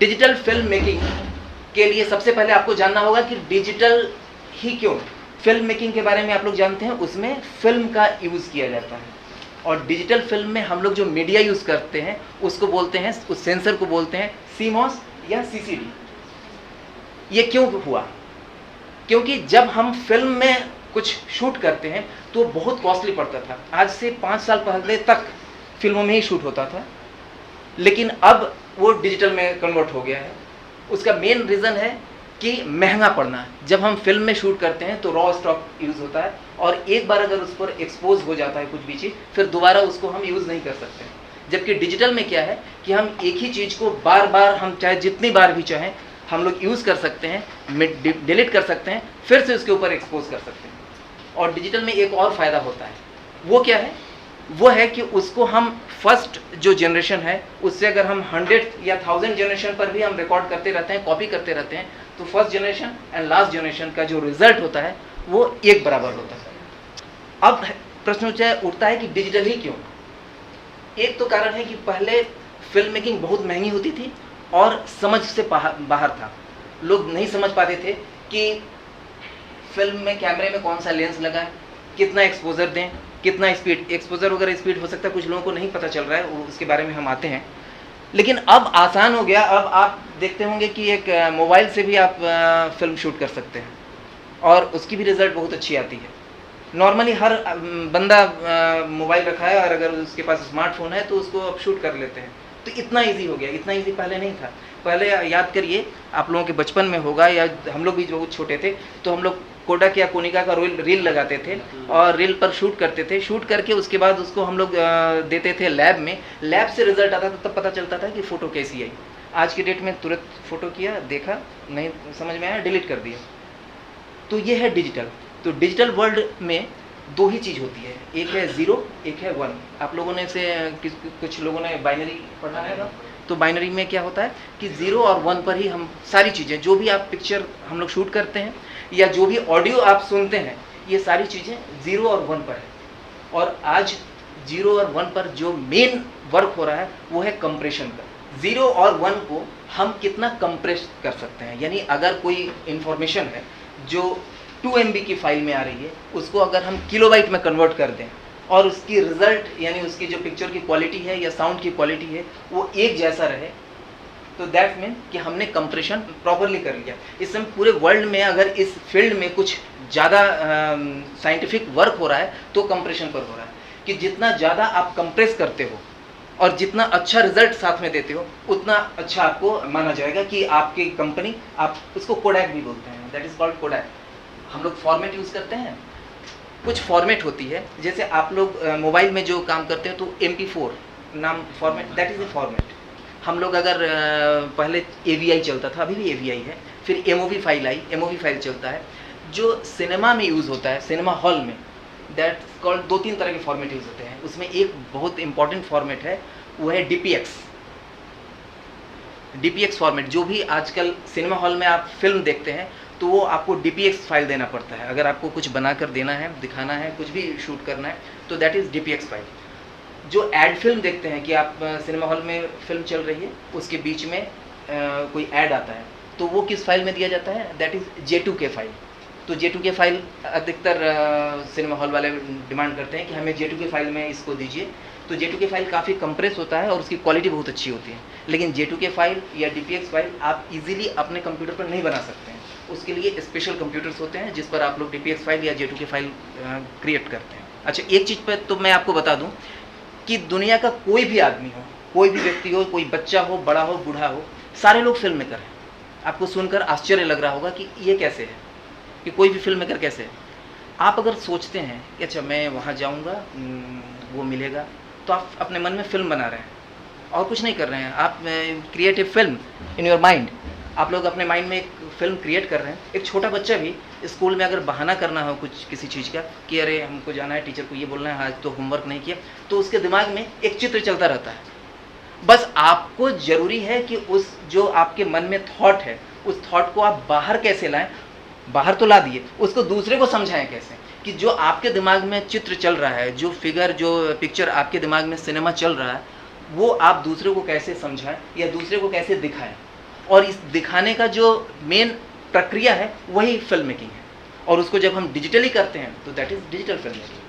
Digital film making के लिए सबसे पहले आपको जानना होगा कि डिजिटल ही क्यों। फिल्म मेकिंग के बारे में आप लोग जानते हैं, उसमें फिल्म का यूज़ किया जाता है, और डिजिटल फिल्म में हम लोग जो मीडिया यूज़ करते हैं उसको बोलते हैं, उस सेंसर को बोलते हैं सीमॉस या सीसीडी। ये क्यों हुआ? क्योंकि जब हम फिल्म में कुछ शूट करते हैं तो बहुत कॉस्टली पड़ता था। आज से 5 साल पहले तक फिल्मों में ही शूट होता था, लेकिन अब वो डिजिटल में कन्वर्ट हो गया है। उसका मेन रीज़न है कि महंगा पड़ना। जब हम फिल्म में शूट करते हैं तो रॉ स्टॉक यूज़ होता है, और एक बार अगर उस पर एक्सपोज हो जाता है कुछ भी चीज़, फिर दोबारा उसको हम यूज़ नहीं कर सकते। जबकि डिजिटल में क्या है कि हम एक ही चीज़ को बार बार, हम चाहे जितनी बार भी चाहें, हम लोग यूज़ कर सकते हैं, डिलीट कर सकते हैं, फिर से उसके ऊपर एक्सपोज कर सकते हैं। और डिजिटल में एक और फ़ायदा होता है, वो क्या है? वो है कि उसको हम फर्स्ट जो जनरेशन है उससे अगर हम 100 या 1000 जनरेशन पर भी हम रिकॉर्ड करते रहते हैं, कॉपी करते रहते हैं, तो first generation and last generation का जो रिजल्ट होता है वो एक बराबर होता है। अब प्रश्न उठता है कि डिजिटल ही क्यों? एक तो कारण है कि पहले फिल्म मेकिंग बहुत महंगी होती थी और समझ से बाहर था। लोग नहीं समझ पाते थे कि फिल्म में कैमरे में कौन सा लेंस लगा है, कितना एक्सपोजर दें, कितना स्पीड, एक्सपोजर वगैरह स्पीड हो सकता है कुछ लोगों को नहीं पता चल रहा है, उसके बारे में हम आते हैं। लेकिन अब आसान हो गया। अब आप देखते होंगे कि एक मोबाइल से भी आप फिल्म शूट कर सकते हैं और उसकी भी रिज़ल्ट बहुत अच्छी आती है। नॉर्मली हर बंदा मोबाइल रखा है और अगर उसके पास स्मार्टफोन है तो उसको अब शूट कर लेते हैं। तो इतना इजी हो गया, इतना इजी पहले नहीं था। पहले याद करिए, आप लोगों के बचपन में होगा या हम लोग भी बहुत छोटे थे तो हम लोग कोडक या कोनिका का रील लगाते थे और रील पर शूट करते थे। शूट करके उसके बाद उसको हम लोग देते थे लैब में। लैब से रिजल्ट आता था, तब पता चलता था कि फ़ोटो कैसी आई। आज के डेट में तुरंत फ़ोटो किया, देखा, नहीं समझ में आया, डिलीट कर दिया। तो ये है डिजिटल। तो डिजिटल वर्ल्ड में दो ही चीज़ होती है, एक है 0, एक है 1। आप लोगों ने से कुछ लोगों ने बाइनरी पढ़ा है ना, तो बाइनरी में क्या होता है कि 0 और 1 पर ही हम सारी चीज़ें, जो भी आप पिक्चर हम लोग शूट करते हैं या जो भी ऑडियो आप सुनते हैं, ये सारी चीज़ें 0 और 1 पर है। और आज 0 और 1 पर जो मेन वर्क हो रहा है वो है कंप्रेशन का। 0 और 1 को हम कितना कंप्रेस कर सकते हैं, यानी अगर कोई इंफॉर्मेशन है जो 2 MB की फाइल में आ रही है, उसको अगर हम किलोबाइट में कन्वर्ट कर दें और उसकी रिजल्ट यानी उसकी जो पिक्चर की क्वालिटी है या साउंड की क्वालिटी है वो एक जैसा रहे, तो दैट मीन कि हमने कंप्रेशन प्रॉपरली कर लिया। इस समय पूरे वर्ल्ड में अगर इस फील्ड में कुछ ज़्यादा साइंटिफिक वर्क हो रहा है तो कंप्रेशन पर हो रहा है, कि जितना ज़्यादा आप कंप्रेस करते हो और जितना अच्छा रिजल्ट साथ में देते हो उतना अच्छा आपको माना जाएगा कि आपकी कंपनी, आप उसको कोडैक भी बोलते हैं, दैट इज़ कॉल्ड कोडैक। हम लोग फॉर्मेट यूज़ करते हैं, कुछ फॉर्मेट होती है, जैसे आप लोग मोबाइल में जो काम करते हैं तो MP4 नाम format, that is a format. हम लोग अगर पहले AVI चलता था, अभी भी AVI है, फिर MOV फाइल आई, MOV फाइल चलता है। जो सिनेमा में यूज़ होता है, सिनेमा हॉल में, दैट कॉल्ड 2-3 तरह के फॉर्मेट यूज़ होते हैं। उसमें एक बहुत इंपॉर्टेंट फॉर्मेट है, वो है DPX फॉर्मेट। जो भी आजकल सिनेमा हॉल में आप फिल्म देखते हैं तो वो आपको DPX फाइल देना पड़ता है। अगर आपको कुछ बना कर देना है, दिखाना है, कुछ भी शूट करना है, तो दैट इज़ DPX फाइल। जो एड फिल्म देखते हैं कि आप सिनेमा हॉल में फिल्म चल रही है, उसके बीच में कोई ऐड आता है, तो वो किस फाइल में दिया जाता है, दैट इज़ J2K फाइल। तो J2K फाइल अधिकतर सिनेमा हॉल वाले डिमांड करते हैं कि हमें J2K फाइल में इसको दीजिए। तो J2K फाइल काफ़ी कंप्रेस होता है और उसकी क्वालिटी बहुत अच्छी होती है। लेकिन J2K फाइल या DPX फाइल आप इजीली अपने कंप्यूटर पर नहीं बना सकते हैं। उसके लिए स्पेशल कंप्यूटर्स होते हैं जिस पर आप लोग DPX फाइल या J2K फाइल क्रिएट करते हैं। अच्छा, एक चीज़ पर तो मैं आपको बता दूं कि दुनिया का कोई भी आदमी हो, कोई भी व्यक्ति हो, कोई बच्चा हो, बड़ा हो, बूढ़ा हो, सारे लोग फिल्म मेकर हैं। आपको सुनकर आश्चर्य लग रहा होगा कि ये कैसे है, कि कोई भी फिल्म मेकर कैसे है। आप अगर सोचते हैं कि अच्छा मैं वहाँ जाऊँगा, वो मिलेगा, तो आप अपने मन में फिल्म बना रहे हैं और कुछ नहीं कर रहे हैं। आप create a film in your mind. आप लोग अपने माइंड में एक फिल्म क्रिएट कर रहे हैं। एक छोटा बच्चा भी स्कूल में अगर बहाना करना हो कुछ किसी चीज़ का कि अरे हमको जाना है, टीचर को ये बोलना है, आज तो होमवर्क नहीं किया, तो उसके दिमाग में एक चित्र चलता रहता है। बस आपको ज़रूरी है कि उस जो आपके मन में थॉट है, उस थॉट को आप बाहर कैसे लाएं। बाहर तो ला दिए, उसको दूसरे को समझाएं कैसे, कि जो आपके दिमाग में चित्र चल रहा है, जो फिगर, जो पिक्चर आपके दिमाग में सिनेमा चल रहा है, वो आप दूसरे को कैसे समझाएं या दूसरे को कैसे दिखाएं। और इस दिखाने का जो मेन प्रक्रिया है वही फिल्म मेकिंग है, और उसको जब हम डिजिटली करते हैं तो that is digital film making.